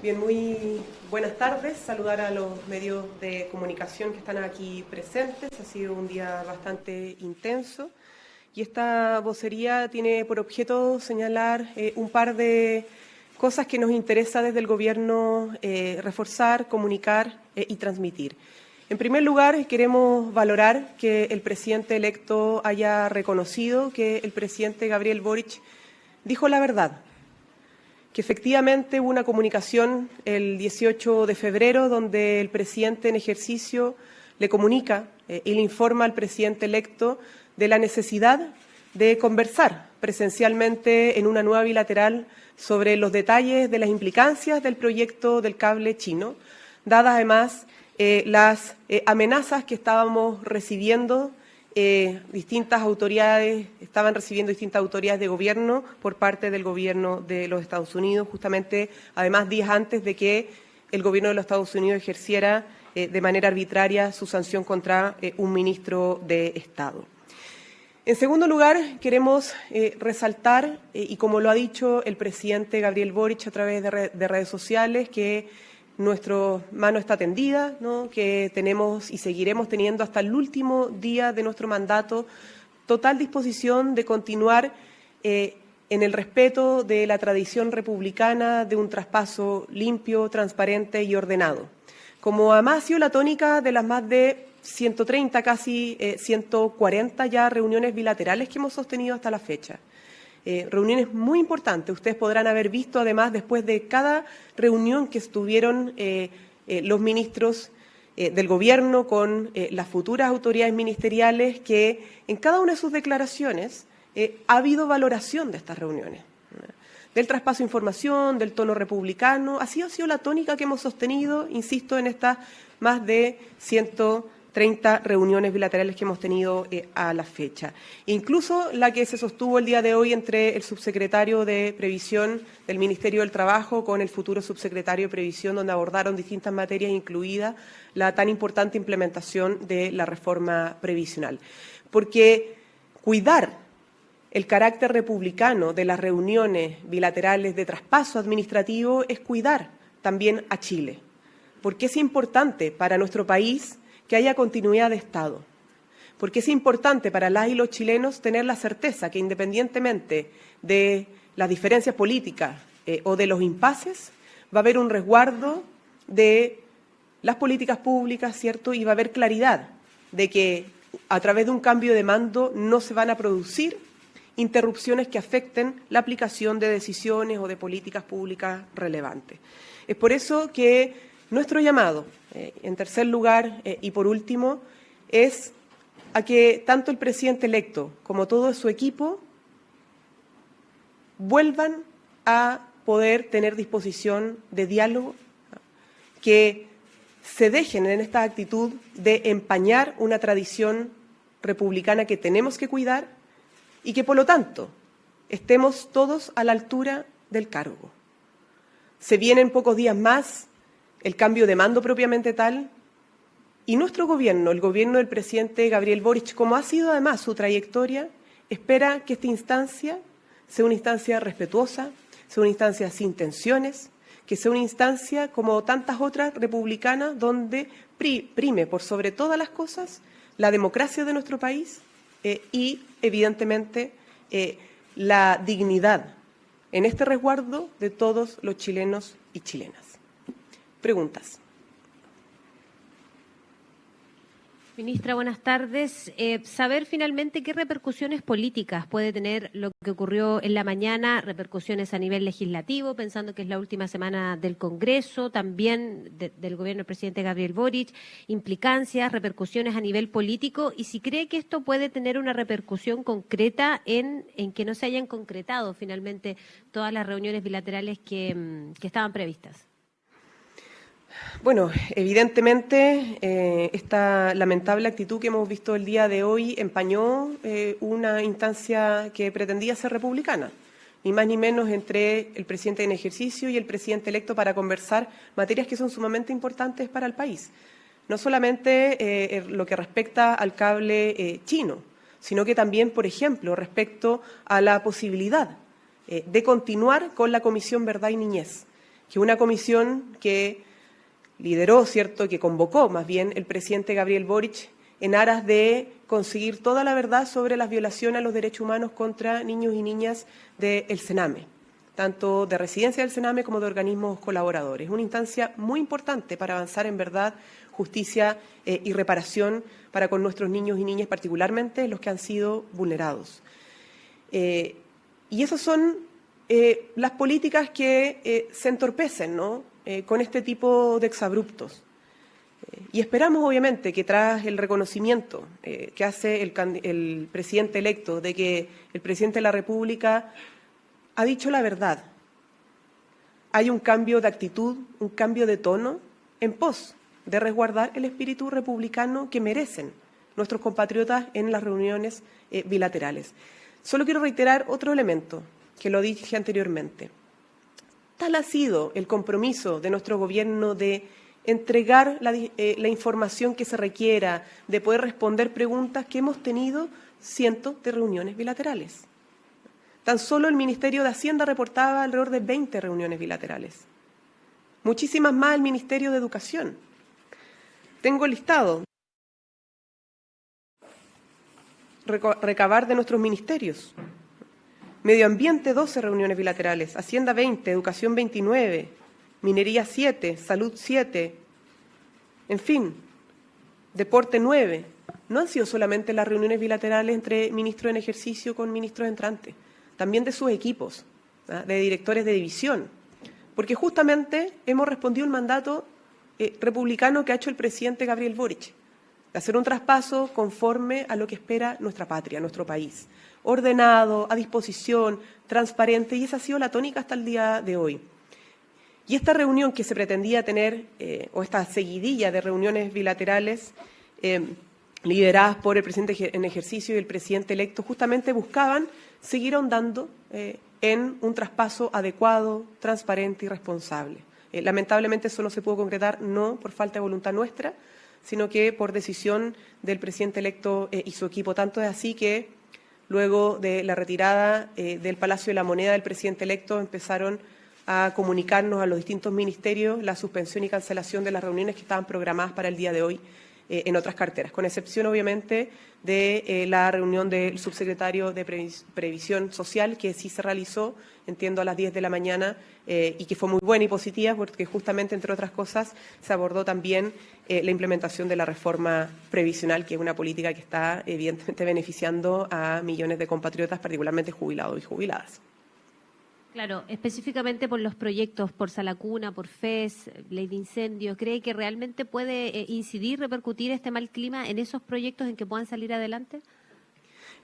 Bien, muy buenas tardes. Saludar a los medios de comunicación que están aquí presentes. Ha sido un día bastante intenso y esta vocería tiene por objeto señalar un par de cosas que nos interesa desde el Gobierno reforzar, comunicar y transmitir. En primer lugar, queremos valorar que el presidente electo haya reconocido que el presidente Gabriel Boric dijo la verdad, que efectivamente hubo una comunicación el 18 de febrero donde el presidente en ejercicio le comunica y le informa al presidente electo de la necesidad de conversar presencialmente en una nueva bilateral sobre los detalles de las implicancias del proyecto del cable chino, dadas además las amenazas que estábamos recibiendo estaban recibiendo distintas autoridades de gobierno por parte del gobierno de los Estados Unidos, justamente además días antes de que el gobierno de los Estados Unidos ejerciera de manera arbitraria su sanción contra un ministro de Estado. En segundo lugar, queremos resaltar, y como lo ha dicho el presidente Gabriel Boric a través de redes sociales, que nuestra mano está tendida, ¿no? Que tenemos y seguiremos teniendo hasta el último día de nuestro mandato total disposición de continuar en el respeto de la tradición republicana de un traspaso limpio, transparente y ordenado. Como además ha sido la tónica de las más de 130, casi 140 ya reuniones bilaterales que hemos sostenido hasta la fecha. Reuniones muy importantes. Ustedes podrán haber visto, además, después de cada reunión que estuvieron los ministros del Gobierno con las futuras autoridades ministeriales, que en cada una de sus declaraciones ha habido valoración de estas reuniones, del traspaso de información, del tono republicano. Así ha sido la tónica que hemos sostenido, insisto, en estas más de 130 reuniones bilaterales que hemos tenido a la fecha. Incluso la que se sostuvo el día de hoy entre el subsecretario de Previsión del Ministerio del Trabajo con el futuro subsecretario de Previsión, donde abordaron distintas materias, incluida la tan importante implementación de la reforma previsional. Porque cuidar el carácter republicano de las reuniones bilaterales de traspaso administrativo es cuidar también a Chile, porque es importante para nuestro país que haya continuidad de Estado, porque es importante para las y los chilenos tener la certeza que independientemente de las diferencias políticas o de los impases, va a haber un resguardo de las políticas públicas, ¿cierto? Y va a haber claridad de que a través de un cambio de mando no se van a producir interrupciones que afecten la aplicación de decisiones o de políticas públicas relevantes. Es por eso que nuestro llamado, en tercer lugar y por último, es a que tanto el presidente electo como todo su equipo vuelvan a poder tener disposición de diálogo, que se dejen en esta actitud de empañar una tradición republicana que tenemos que cuidar y que, por lo tanto, estemos todos a la altura del cargo. Se vienen pocos días más el cambio de mando propiamente tal, y nuestro gobierno, el gobierno del presidente Gabriel Boric, como ha sido además su trayectoria, espera que esta instancia sea una instancia respetuosa, sea una instancia sin tensiones, que sea una instancia como tantas otras republicanas donde prime por sobre todas las cosas la democracia de nuestro país y, evidentemente, la dignidad en este resguardo de todos los chilenos y chilenas. Preguntas. Ministra, buenas tardes. Saber finalmente qué repercusiones políticas puede tener lo que ocurrió en la mañana, repercusiones a nivel legislativo, pensando que es la última semana del Congreso, también del gobierno del presidente Gabriel Boric, implicancias, repercusiones a nivel político, y si cree que esto puede tener una repercusión concreta en que no se hayan concretado finalmente todas las reuniones bilaterales que estaban previstas. Bueno, evidentemente esta lamentable actitud que hemos visto el día de hoy empañó una instancia que pretendía ser republicana, ni más ni menos entre el presidente en ejercicio y el presidente electo para conversar materias que son sumamente importantes para el país. No solamente lo que respecta al cable chino, sino que también, por ejemplo, respecto a la posibilidad de continuar con la Comisión Verdad y Niñez, que una comisión que lideró, ¿cierto?, que convocó más bien el presidente Gabriel Boric en aras de conseguir toda la verdad sobre las violaciones a los derechos humanos contra niños y niñas del Sename, tanto de residencia del Sename como de organismos colaboradores. Una instancia muy importante para avanzar en verdad, justicia y reparación para con nuestros niños y niñas, particularmente los que han sido vulnerados. Y esas son las políticas que se entorpecen, ¿no?, con este tipo de exabruptos. Y esperamos, obviamente, que tras el reconocimiento que hace el presidente electo de que el presidente de la República ha dicho la verdad, hay un cambio de actitud, un cambio de tono en pos de resguardar el espíritu republicano que merecen nuestros compatriotas en las reuniones bilaterales. Solo quiero reiterar otro elemento que lo dije anteriormente. Tal ha sido el compromiso de nuestro gobierno de entregar la información que se requiera, de poder responder preguntas, que hemos tenido cientos de reuniones bilaterales. Tan solo el Ministerio de Hacienda reportaba alrededor de 20 reuniones bilaterales. Muchísimas más el Ministerio de Educación. Tengo el listado. Recabar de nuestros ministerios. Medio Ambiente, 12 reuniones bilaterales. Hacienda, 20. Educación, 29. Minería, 7. Salud, 7. En fin, Deporte, 9. No han sido solamente las reuniones bilaterales entre ministros en ejercicio con ministros entrantes, también de sus equipos, de directores de división, porque justamente hemos respondido un mandato republicano que ha hecho el presidente Gabriel Boric, de hacer un traspaso conforme a lo que espera nuestra patria, nuestro país, ordenado, a disposición, transparente, y esa ha sido la tónica hasta el día de hoy. Y esta reunión que se pretendía tener, o esta seguidilla de reuniones bilaterales lideradas por el presidente en ejercicio y el presidente electo, justamente buscaban seguir ahondando en un traspaso adecuado, transparente y responsable. Lamentablemente eso no se pudo concretar, no por falta de voluntad nuestra, sino que por decisión del presidente electo y su equipo. Tanto es así que luego de la retirada del Palacio de la Moneda del presidente electo empezaron a comunicarnos a los distintos ministerios la suspensión y cancelación de las reuniones que estaban programadas para el día de hoy en otras carteras, con excepción obviamente de la reunión del subsecretario de Previsión Social, que sí se realizó, entiendo, a las 10 de la mañana y que fue muy buena y positiva porque justamente, entre otras cosas, se abordó también la implementación de la reforma previsional, que es una política que está evidentemente beneficiando a millones de compatriotas, particularmente jubilados y jubiladas. Claro, específicamente por los proyectos, por Salacuna, por FES, ley de incendios, ¿cree que realmente puede incidir, repercutir este mal clima en esos proyectos en que puedan salir adelante?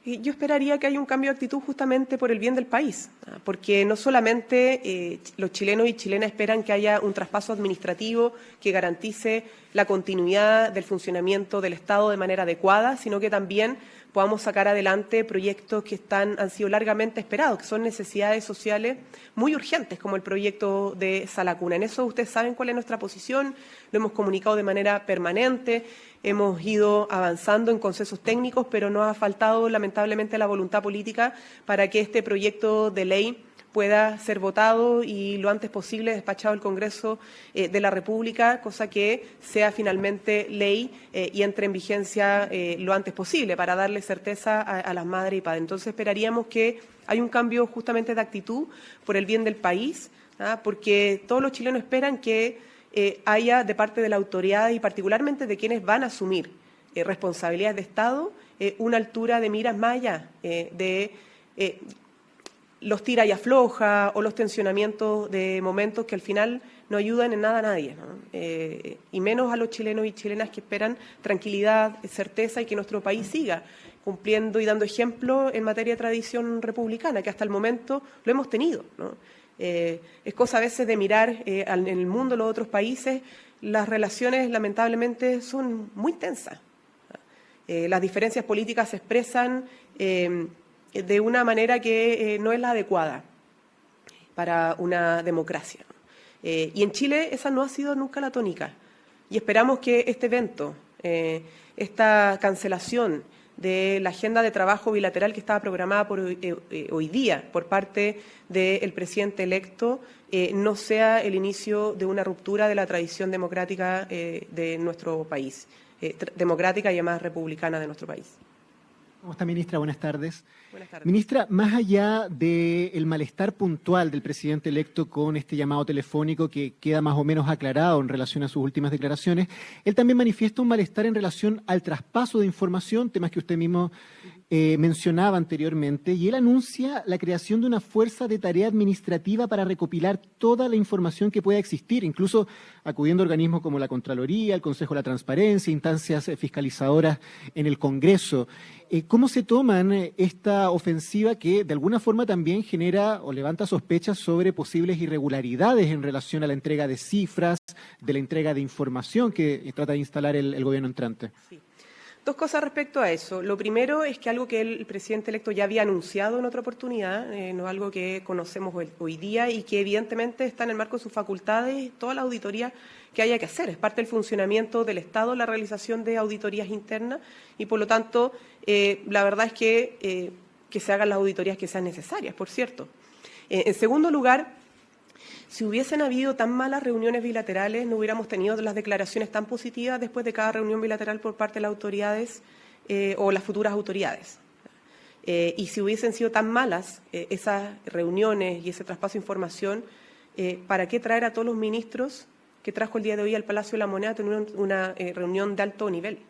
Yo esperaría que haya un cambio de actitud justamente por el bien del país, porque no solamente los chilenos y chilenas esperan que haya un traspaso administrativo que garantice la continuidad del funcionamiento del Estado de manera adecuada, sino que también podamos sacar adelante proyectos que han sido largamente esperados, que son necesidades sociales muy urgentes, como el proyecto de Salacuna. En eso ustedes saben cuál es nuestra posición, lo hemos comunicado de manera permanente, hemos ido avanzando en consensos técnicos, pero nos ha faltado lamentablemente la voluntad política para que este proyecto de ley pueda ser votado y lo antes posible despachado al Congreso de la República, cosa que sea finalmente ley y entre en vigencia lo antes posible para darle certeza a las madres y padres. Entonces esperaríamos que haya un cambio justamente de actitud por el bien del país, porque todos los chilenos esperan que haya de parte de la autoridad y particularmente de quienes van a asumir responsabilidades de Estado una altura de miras más allá de los tira y afloja o los tensionamientos de momentos que al final no ayudan en nada a nadie, ¿no? Y menos a los chilenos y chilenas que esperan tranquilidad, certeza y que nuestro país siga cumpliendo y dando ejemplo en materia de tradición republicana, que hasta el momento lo hemos tenido, ¿no? Es cosa a veces de mirar en el mundo, los otros países, las relaciones lamentablemente son muy tensas. Las diferencias políticas se expresan de una manera que no es la adecuada para una democracia. Y en Chile esa no ha sido nunca la tónica. Y esperamos que este evento, esta cancelación de la agenda de trabajo bilateral que estaba programada por hoy día por parte del presidente electo no sea el inicio de una ruptura de la tradición democrática de nuestro país, democrática y además republicana de nuestro país. ¿Cómo está, ministra? Buenas tardes. Buenas tardes. Ministra, más allá del malestar puntual del presidente electo con este llamado telefónico que queda más o menos aclarado en relación a sus últimas declaraciones, él también manifiesta un malestar en relación al traspaso de información, temas que usted mismo mencionaba anteriormente, y él anuncia la creación de una fuerza de tarea administrativa para recopilar toda la información que pueda existir, incluso acudiendo a organismos como la Contraloría, el Consejo de la Transparencia, instancias fiscalizadoras en el Congreso. ¿Cómo se toman esta ofensiva que de alguna forma también genera o levanta sospechas sobre posibles irregularidades en relación a la entrega de cifras, de la entrega de información que trata de instalar el gobierno entrante? Sí. Dos cosas respecto a eso. Lo primero es que algo que el presidente electo ya había anunciado en otra oportunidad, no es algo que conocemos hoy día y que evidentemente está en el marco de sus facultades, toda la auditoría que haya que hacer. Es parte del funcionamiento del Estado la realización de auditorías internas y, por lo tanto, la verdad es que se hagan las auditorías que sean necesarias, por cierto. En segundo lugar, si hubiesen habido tan malas reuniones bilaterales, no hubiéramos tenido las declaraciones tan positivas después de cada reunión bilateral por parte de las autoridades o las futuras autoridades. Y si hubiesen sido tan malas esas reuniones y ese traspaso de información, ¿para qué traer a todos los ministros que trajo el día de hoy al Palacio de la Moneda a tener una reunión de alto nivel?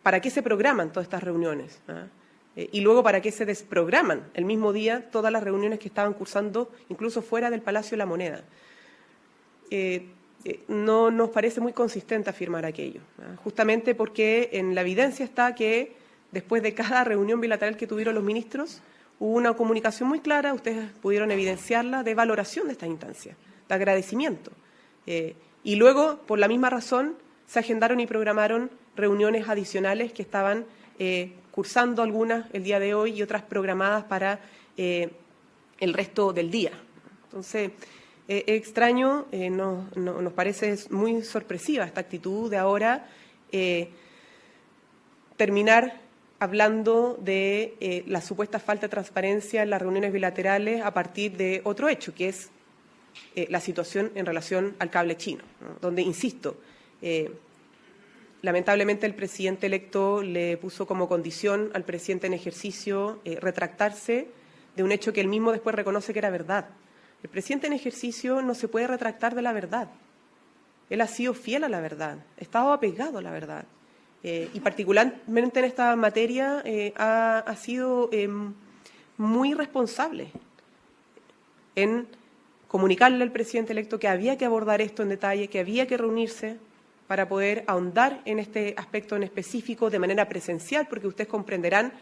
¿Para qué se programan todas estas reuniones? Y luego, ¿para qué se desprograman el mismo día todas las reuniones que estaban cursando, incluso fuera del Palacio de la Moneda? No nos parece muy consistente afirmar aquello, justamente porque en la evidencia está que después de cada reunión bilateral que tuvieron los ministros, hubo una comunicación muy clara, ustedes pudieron evidenciarla, de valoración de estas instancias, de agradecimiento. Y luego, por la misma razón, se agendaron y programaron reuniones adicionales que estaban cursando algunas el día de hoy y otras programadas para el resto del día. Entonces, es extraño, nos parece muy sorpresiva esta actitud de ahora terminar hablando de la supuesta falta de transparencia en las reuniones bilaterales a partir de otro hecho, que es la situación en relación al cable chino, ¿no? Donde, insisto, lamentablemente el presidente electo le puso como condición al presidente en ejercicio retractarse de un hecho que él mismo después reconoce que era verdad. El presidente en ejercicio no se puede retractar de la verdad. Él ha sido fiel a la verdad, ha estado apegado a la verdad. Y particularmente en esta materia ha sido muy responsable en comunicarle al presidente electo que había que abordar esto en detalle, que había que reunirse para poder ahondar en este aspecto en específico de manera presencial, porque ustedes comprenderán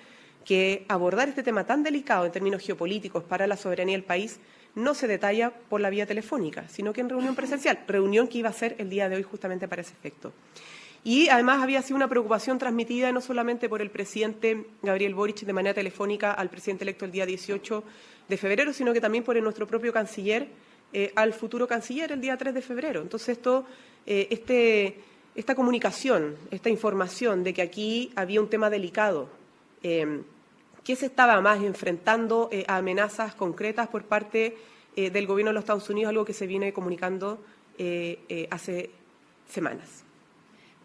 que abordar este tema tan delicado en términos geopolíticos para la soberanía del país no se detalla por la vía telefónica, sino que en reunión presencial, reunión que iba a ser el día de hoy justamente para ese efecto. Y además había sido una preocupación transmitida no solamente por el presidente Gabriel Boric de manera telefónica al presidente electo el día 18 de febrero, sino que también por nuestro propio canciller al futuro canciller el día 3 de febrero. Entonces, esta comunicación, esta información de que aquí había un tema delicado, que se estaba más enfrentando a amenazas concretas por parte del gobierno de los Estados Unidos, algo que se viene comunicando hace semanas.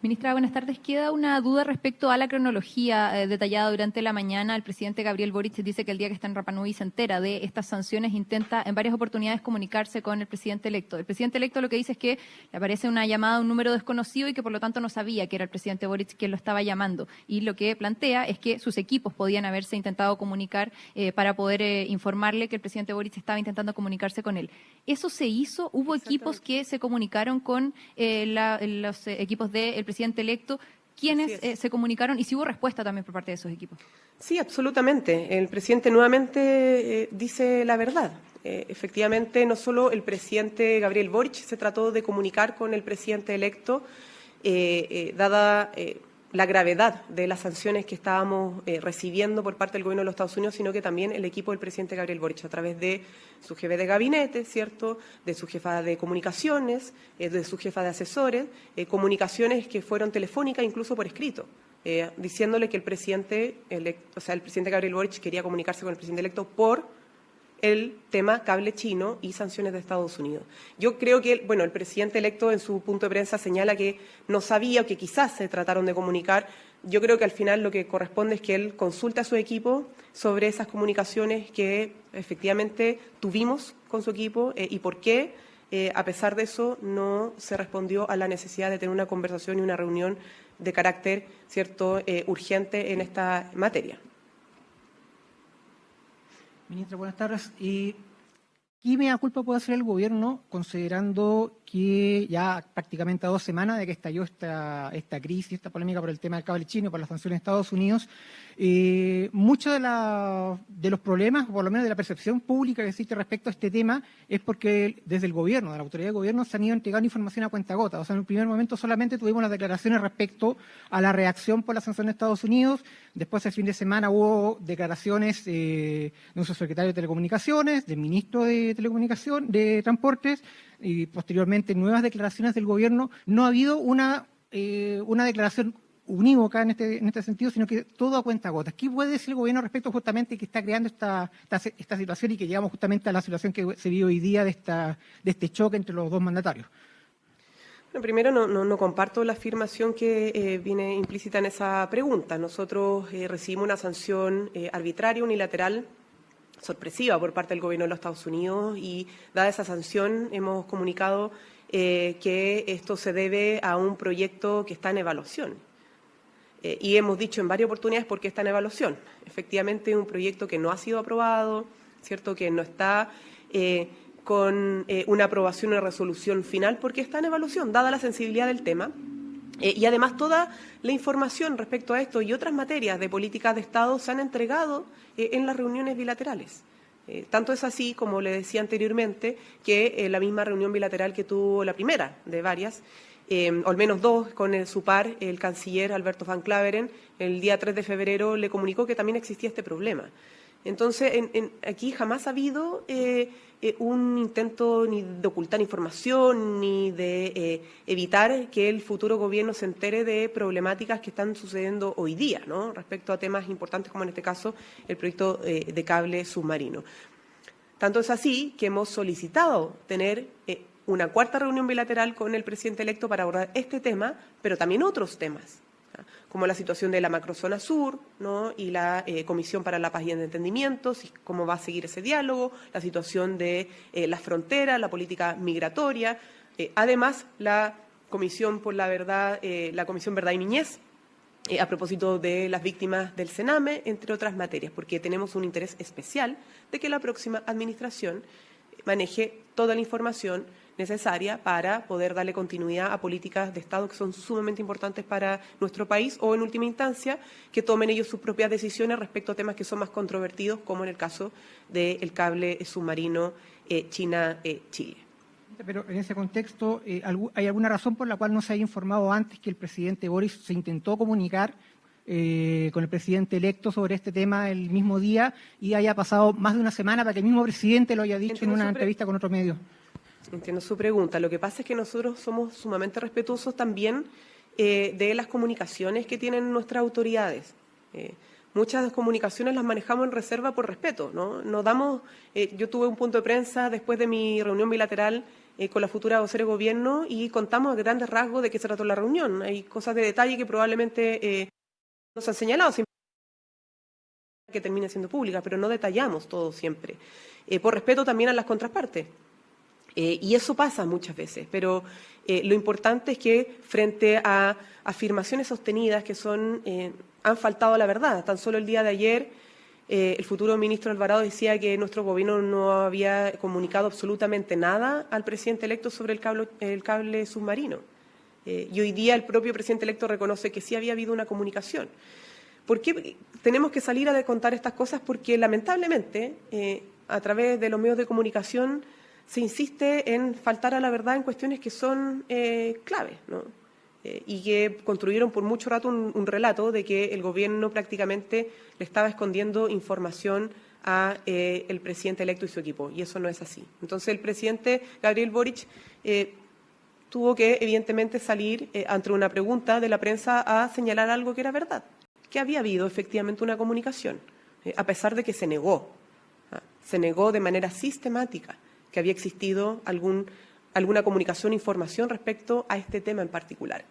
Ministra, buenas tardes. Queda una duda respecto a la cronología detallada durante la mañana. El presidente Gabriel Boric dice que el día que está en Rapa Nui se entera de estas sanciones, intenta en varias oportunidades comunicarse con el presidente electo. El presidente electo lo que dice es que le aparece una llamada a un número desconocido y que por lo tanto no sabía que era el presidente Boric quien lo estaba llamando. Y lo que plantea es que sus equipos podían haberse intentado comunicar para poder informarle que el presidente Boric estaba intentando comunicarse con él. ¿Eso se hizo? ¿Hubo equipos que se comunicaron con los equipos del presidente electo? ¿Quiénes se comunicaron y si hubo respuesta también por parte de esos equipos? Sí, absolutamente. El presidente nuevamente dice la verdad. Efectivamente, no solo el presidente Gabriel Boric se trató de comunicar con el presidente electo, dada la gravedad de las sanciones que estábamos recibiendo por parte del gobierno de los Estados Unidos, sino que también el equipo del presidente Gabriel Boric, a través de su jefe de gabinete, ¿cierto?, de su jefa de comunicaciones, de su jefa de asesores, comunicaciones que fueron telefónicas, incluso por escrito, diciéndole que el presidente Gabriel Boric quería comunicarse con el presidente electo por el tema cable chino y sanciones de Estados Unidos. Yo creo que, el presidente electo en su punto de prensa señala que no sabía o que quizás se trataron de comunicar. Yo creo que al final lo que corresponde es que él consulte a su equipo sobre esas comunicaciones que efectivamente tuvimos con su equipo y por qué, a pesar de eso, no se respondió a la necesidad de tener una conversación y una reunión de carácter urgente en esta materia. Ministra, buenas tardes. ¿Qué mea culpa puede hacer el Gobierno considerando que ya prácticamente a 2 semanas de que estalló esta crisis, esta polémica por el tema del cable chino, por las sanciones de Estados Unidos, muchos de los problemas, o por lo menos de la percepción pública que existe respecto a este tema, es porque desde el Gobierno, de la autoridad de Gobierno, se han ido entregando información a cuentagotas? O sea, en un primer momento solamente tuvimos las declaraciones respecto a la reacción por las sanciones de Estados Unidos. Después, el fin de semana, hubo declaraciones de un subsecretario de Telecomunicaciones, del ministro de Transportes, y posteriormente nuevas declaraciones del Gobierno. No ha habido una declaración unívoca en este sentido, sino que todo a cuentagotas. ¿Qué puede decir el Gobierno respecto justamente que está creando esta situación y que llegamos justamente a la situación que se vive hoy día de este choque entre los dos mandatarios? Bueno, primero, no comparto la afirmación que viene implícita en esa pregunta. Nosotros recibimos una sanción arbitraria, unilateral, sorpresiva por parte del Gobierno de los Estados Unidos, y dada esa sanción hemos comunicado que esto se debe a un proyecto que está en evaluación. Y hemos dicho en varias oportunidades por qué está en evaluación. Efectivamente, es un proyecto que no ha sido aprobado, ¿cierto?, que no está con una aprobación o resolución final, porque está en evaluación, dada la sensibilidad del tema. Y además toda la información respecto a esto y otras materias de políticas de Estado se han entregado en las reuniones bilaterales. Tanto es así, como le decía anteriormente, que la misma reunión bilateral que tuvo la primera de varias, o al menos 2, con su par, el canciller Alberto Van Claveren, el día 3 de febrero le comunicó que también existía este problema. Entonces, aquí jamás ha habido un intento ni de ocultar información, ni de evitar que el futuro gobierno se entere de problemáticas que están sucediendo hoy día, ¿no?, respecto a temas importantes como en este caso el proyecto de cable submarino. Tanto es así que hemos solicitado tener una 4ª reunión bilateral con el presidente electo para abordar este tema, pero también otros temas, como la situación de la macrozona sur, ¿no?, y la Comisión para la Paz y el Entendimiento, cómo va a seguir ese diálogo, la situación de las fronteras, la política migratoria, además la Comisión por la Verdad, la Comisión Verdad y Niñez, a propósito de las víctimas del Sename, entre otras materias, porque tenemos un interés especial de que la próxima administración maneje toda la información necesaria para poder darle continuidad a políticas de Estado que son sumamente importantes para nuestro país, o en última instancia que tomen ellos sus propias decisiones respecto a temas que son más controvertidos, como en el caso del cable submarino China-Chile. Pero en ese contexto, ¿hay alguna razón por la cual no se haya informado antes que el presidente Boric se intentó comunicar con el presidente electo sobre este tema el mismo día y haya pasado más de una semana para que el mismo presidente lo haya dicho en una entrevista con otro medio? Entiendo su pregunta. Lo que pasa es que nosotros somos sumamente respetuosos también de las comunicaciones que tienen nuestras autoridades. Muchas comunicaciones las manejamos en reserva por respeto, ¿no? No damos, yo tuve un punto de prensa después de mi reunión bilateral con la futura vocera de gobierno y contamos a grandes rasgos de qué se trató la reunión. Hay cosas de detalle que probablemente nos han señalado, que termine siendo pública, pero no detallamos todo siempre, por respeto también a las contrapartes. Y eso pasa muchas veces, pero lo importante es que frente a afirmaciones sostenidas que han faltado a la verdad. Tan solo el día de ayer el futuro ministro Alvarado decía que nuestro gobierno no había comunicado absolutamente nada al presidente electo sobre el cable submarino. Y hoy día el propio presidente electo reconoce que sí había habido una comunicación. ¿Por qué tenemos que salir a contar estas cosas? Porque lamentablemente a través de los medios de comunicación se insiste en faltar a la verdad en cuestiones que son claves, ¿no? Y que construyeron por mucho rato un relato de que el gobierno prácticamente le estaba escondiendo información a el presidente electo y su equipo, y eso no es así. Entonces el presidente Gabriel Boric tuvo que, evidentemente, salir ante una pregunta de la prensa a señalar algo que era verdad, que había habido efectivamente una comunicación, a pesar de que se negó. Se negó de manera sistemática que había existido alguna comunicación, información respecto a este tema en particular.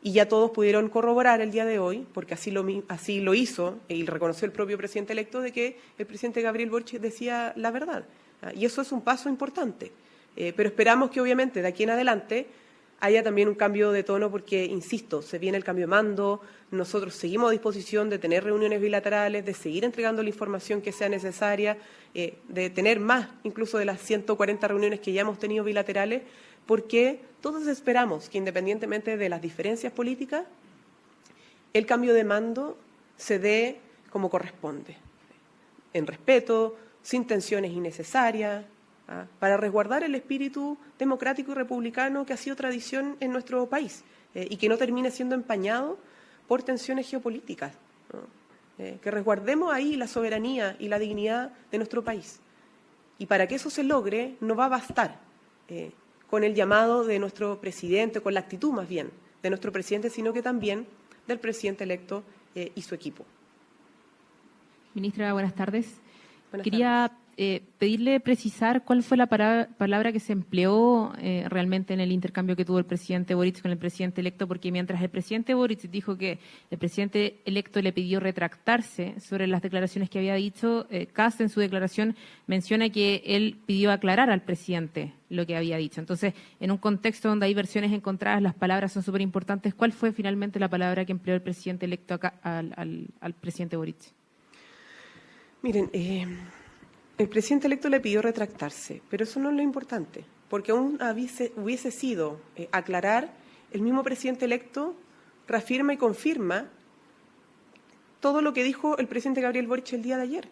Y ya todos pudieron corroborar el día de hoy, porque así lo hizo y reconoció el propio presidente electo, de que el presidente Gabriel Boric decía la verdad. Y eso es un paso importante. Pero esperamos que, obviamente, de aquí en adelante haya también un cambio de tono porque, insisto, se viene el cambio de mando, nosotros seguimos a disposición de tener reuniones bilaterales, de seguir entregando la información que sea necesaria, de tener más incluso de las 140 reuniones que ya hemos tenido bilaterales, porque todos esperamos que, independientemente de las diferencias políticas, el cambio de mando se dé como corresponde, en respeto, sin tensiones innecesarias, para resguardar el espíritu democrático y republicano que ha sido tradición en nuestro país y que no termine siendo empañado por tensiones geopolíticas, ¿no? Que resguardemos ahí la soberanía y la dignidad de nuestro país. Y para que eso se logre, no va a bastar con el llamado de nuestro presidente, con la actitud más bien de nuestro presidente, sino que también del presidente electo y su equipo. Ministra, buenas tardes. Buenas tardes. Pedirle precisar cuál fue la palabra que se empleó realmente en el intercambio que tuvo el presidente Boric con el presidente electo, porque mientras el presidente Boric dijo que el presidente electo le pidió retractarse sobre las declaraciones que había dicho, Kast en su declaración menciona que él pidió aclarar al presidente lo que había dicho. Entonces, en un contexto donde hay versiones encontradas, las palabras son súper importantes. ¿Cuál fue finalmente la palabra que empleó el presidente electo acá al presidente Boric? Miren, el presidente electo le pidió retractarse, pero eso no es lo importante, porque aún hubiese sido aclarar, el mismo presidente electo reafirma y confirma todo lo que dijo el presidente Gabriel Boric el día de ayer,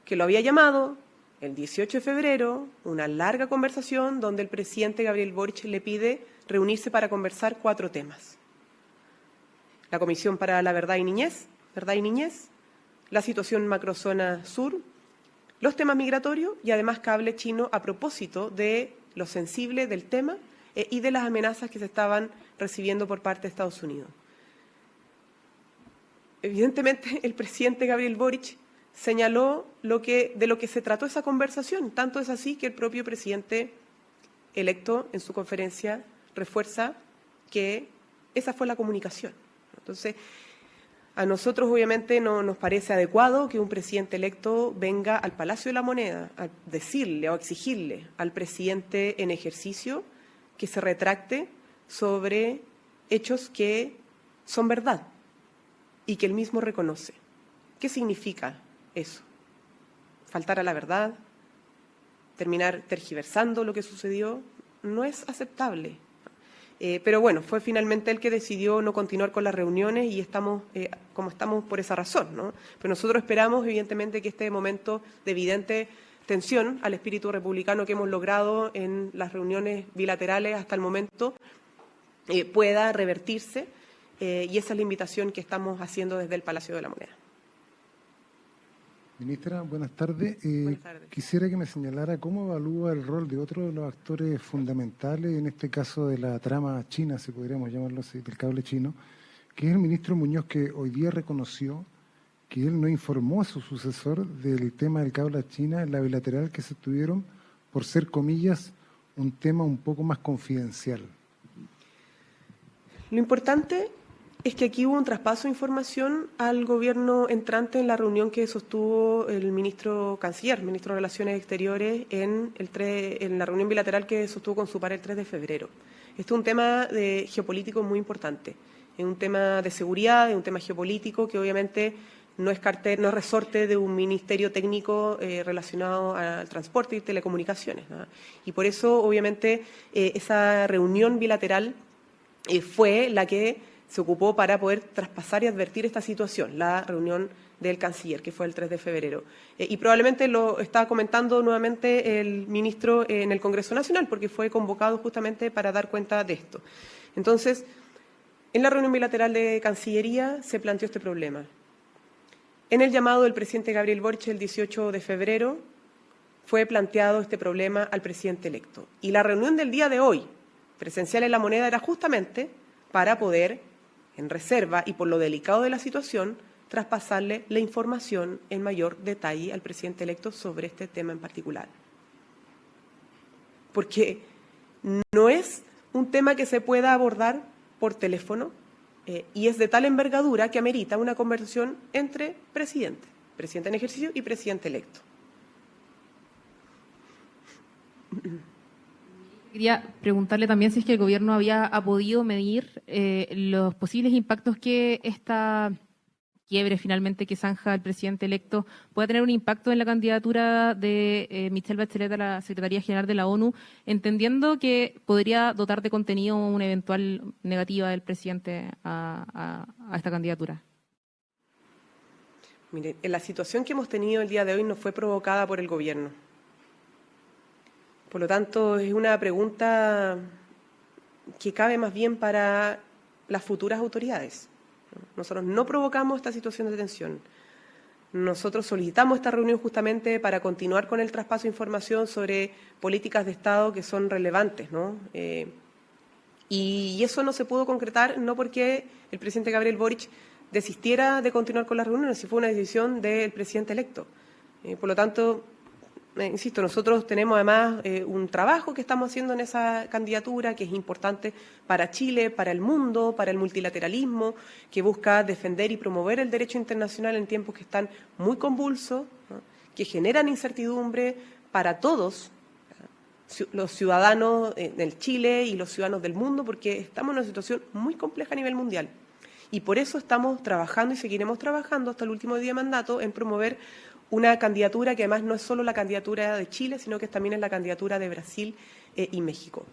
que lo había llamado el 18 de febrero, una larga conversación donde el presidente Gabriel Boric le pide reunirse para conversar 4 temas. La Comisión para la Verdad y Niñez, la situación macrozona sur, los temas migratorios y además cable chino a propósito de lo sensible del tema y de las amenazas que se estaban recibiendo por parte de Estados Unidos. Evidentemente, el presidente Gabriel Boric señaló de lo que se trató esa conversación. Tanto es así que el propio presidente electo en su conferencia refuerza que esa fue la comunicación. Entonces, a nosotros obviamente no nos parece adecuado que un presidente electo venga al Palacio de la Moneda a decirle o exigirle al presidente en ejercicio que se retracte sobre hechos que son verdad y que él mismo reconoce. ¿Qué significa eso? ¿Faltar a la verdad? ¿Terminar tergiversando lo que sucedió? No es aceptable. Pero bueno, fue finalmente él que decidió no continuar con las reuniones y estamos como estamos por esa razón, ¿no? Pero nosotros esperamos, evidentemente, que este momento de evidente tensión al espíritu republicano que hemos logrado en las reuniones bilaterales hasta el momento pueda revertirse y esa es la invitación que estamos haciendo desde el Palacio de la Moneda. Ministra, buenas tardes. Buenas tardes. Quisiera que me señalara cómo evalúa el rol de otro de los actores fundamentales, en este caso de la trama china, si podríamos llamarlo así, del cable chino, que es el ministro Muñoz, que hoy día reconoció que él no informó a su sucesor del tema del cable a China en la bilateral que se tuvieron por ser, comillas, un tema un poco más confidencial. Lo importante es que aquí hubo un traspaso de información al gobierno entrante en la reunión que sostuvo el ministro canciller, ministro de Relaciones Exteriores, en la reunión bilateral que sostuvo con su par el 3 de febrero. Este es un tema geopolítico muy importante, es un tema de seguridad, es un tema geopolítico que obviamente no es resorte de un ministerio técnico relacionado al transporte y telecomunicaciones, ¿no? Y por eso, obviamente, esa reunión bilateral fue la que se ocupó para poder traspasar y advertir esta situación, la reunión del canciller, que fue el 3 de febrero. Y probablemente lo está comentando nuevamente el ministro en el Congreso Nacional, porque fue convocado justamente para dar cuenta de esto. Entonces, en la reunión bilateral de Cancillería se planteó este problema. En el llamado del presidente Gabriel Boric el 18 de febrero, fue planteado este problema al presidente electo. Y la reunión del día de hoy, presencial en La Moneda, era justamente para poder, en reserva y por lo delicado de la situación, traspasarle la información en mayor detalle al presidente electo sobre este tema en particular. Porque no es un tema que se pueda abordar por teléfono y es de tal envergadura que amerita una conversación entre presidente en ejercicio y presidente electo. Quería preguntarle también si es que el Gobierno ha podido medir los posibles impactos que esta quiebre finalmente que zanja el presidente electo pueda tener un impacto en la candidatura de Michelle Bachelet a la Secretaría General de la ONU, entendiendo que podría dotar de contenido una eventual negativa del presidente a esta candidatura. Mire, la situación que hemos tenido el día de hoy no fue provocada por el Gobierno. Por lo tanto, es una pregunta que cabe más bien para las futuras autoridades. Nosotros no provocamos esta situación de tensión. Nosotros solicitamos esta reunión justamente para continuar con el traspaso de información sobre políticas de Estado que son relevantes, ¿no? Y eso no se pudo concretar no porque el presidente Gabriel Boric desistiera de continuar con las reuniones, si fue una decisión del presidente electo. Por lo tanto, insisto, nosotros tenemos además un trabajo que estamos haciendo en esa candidatura que es importante para Chile, para el mundo, para el multilateralismo, que busca defender y promover el derecho internacional en tiempos que están muy convulsos, ¿no? Que generan incertidumbre para todos los ciudadanos del Chile y los ciudadanos del mundo, porque estamos en una situación muy compleja a nivel mundial. Y por eso estamos trabajando y seguiremos trabajando hasta el último día de mandato en promover una candidatura que además no es solo la candidatura de Chile, sino que también es la candidatura de Brasil y México.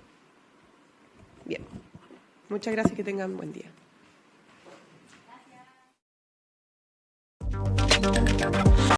Bien, muchas gracias y que tengan buen día. Gracias.